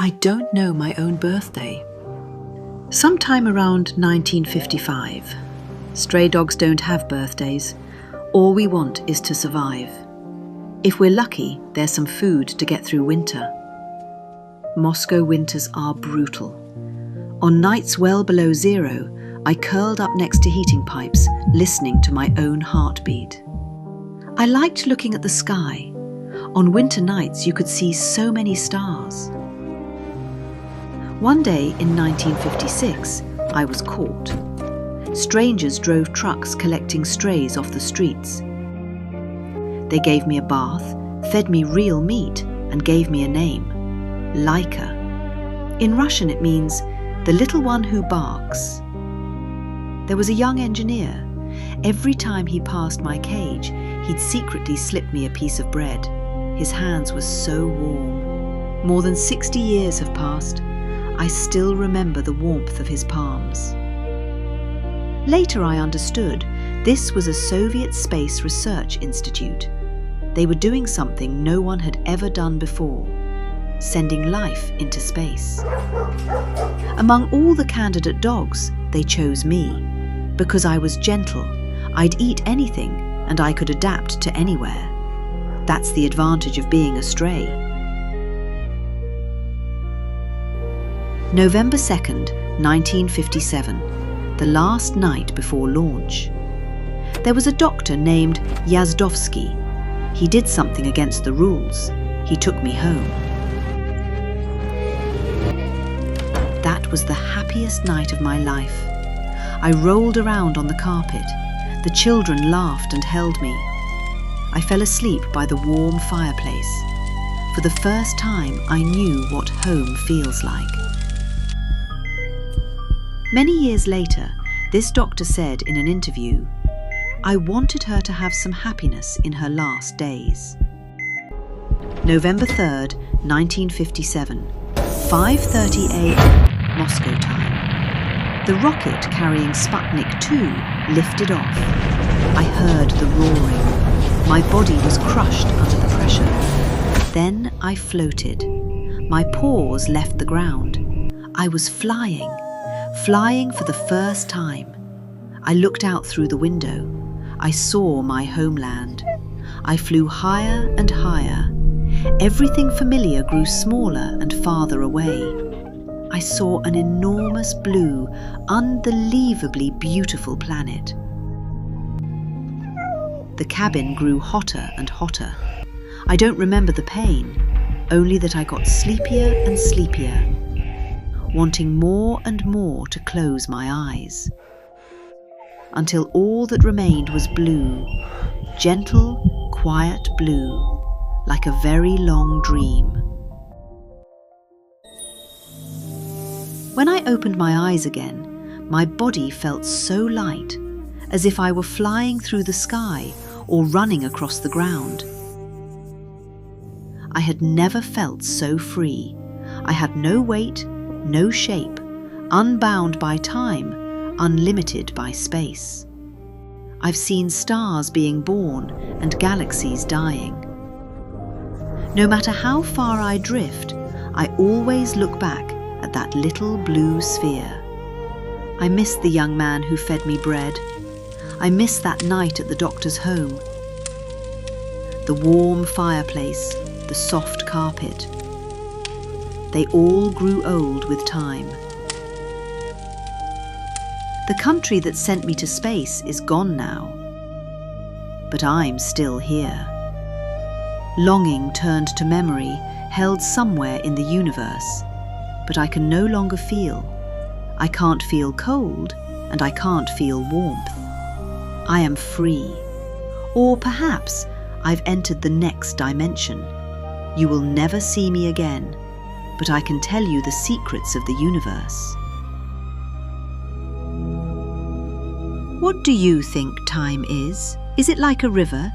I don't know my own birthday. Sometime around 1955. Stray dogs don't have birthdays. All we want is to survive. If we're lucky, there's some food to get through winter. Moscow winters are brutal. On nights well below zero, I curled up next to heating pipes, listening to my own heartbeat. I liked looking at the sky. On winter nights, you could see so many stars. One day in 1956, I was caught. Strangers drove trucks collecting strays off the streets. They gave me a bath, fed me real meat, and gave me a name, Laika. In Russian it means, the little one who barks. There was a young engineer. Every time he passed my cage, he'd secretly slip me a piece of bread. His hands were so warm. More than 60 years have passed. I still remember the warmth of his palms. Later I understood this was a Soviet Space Research Institute. They were doing something no one had ever done before, sending life into space. Among all the candidate dogs, they chose me. Because I was gentle, I'd eat anything and I could adapt to anywhere. That's the advantage of being a stray. November 2nd, 1957, the last night before launch. There was a doctor named Yazdovsky. He did something against the rules. He took me home. That was the happiest night of my life. I rolled around on the carpet. The children laughed and held me. I fell asleep by the warm fireplace. For the first time, I knew what home feels like. Many years later, this doctor said in an interview, I wanted her to have some happiness in her last days. November 3rd, 1957, 5:30 a.m. Moscow time. The rocket carrying Sputnik 2 lifted off. I heard the roaring. My body was crushed under the pressure. Then I floated. My paws left the ground. I was flying for the first time. I looked out through the window. I saw my homeland. I flew higher and higher. Everything familiar grew smaller and farther away. I saw an enormous blue, unbelievably beautiful planet. The cabin grew hotter and hotter. I don't remember the pain, only that I got sleepier and sleepier, wanting more and more to close my eyes, until all that remained was blue, gentle, quiet blue, like a very long dream. When I opened my eyes again, my body felt so light, as if I were flying through the sky or running across the ground. I had never felt so free. I had no weight, no shape, unbound by time, unlimited by space. I've seen stars being born and galaxies dying. No matter how far I drift, I always look back at that little blue sphere. I miss the young man who fed me bread. I miss that night at the doctor's home. The warm fireplace, the soft carpet. They all grew old with time. The country that sent me to space is gone now, but I'm still here. Longing turned to memory, held somewhere in the universe, but I can no longer feel. I can't feel cold, and I can't feel warmth. I am free. Or perhaps I've entered the next dimension. You will never see me again, but I can tell you the secrets of the universe. What do you think time is? Is it like a river,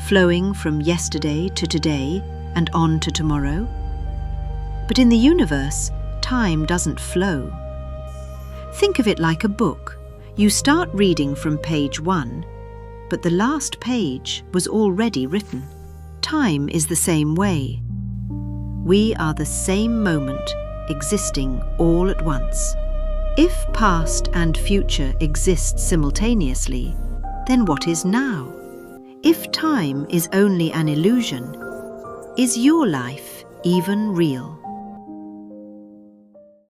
flowing from yesterday to today and on to tomorrow? But in the universe, time doesn't flow. Think of it like a book. You start reading from page 1, but the last page was already written. Time is the same way. We are the same moment existing all at once. If past and future exist simultaneously, then what is now? If time is only an illusion, is your life even real?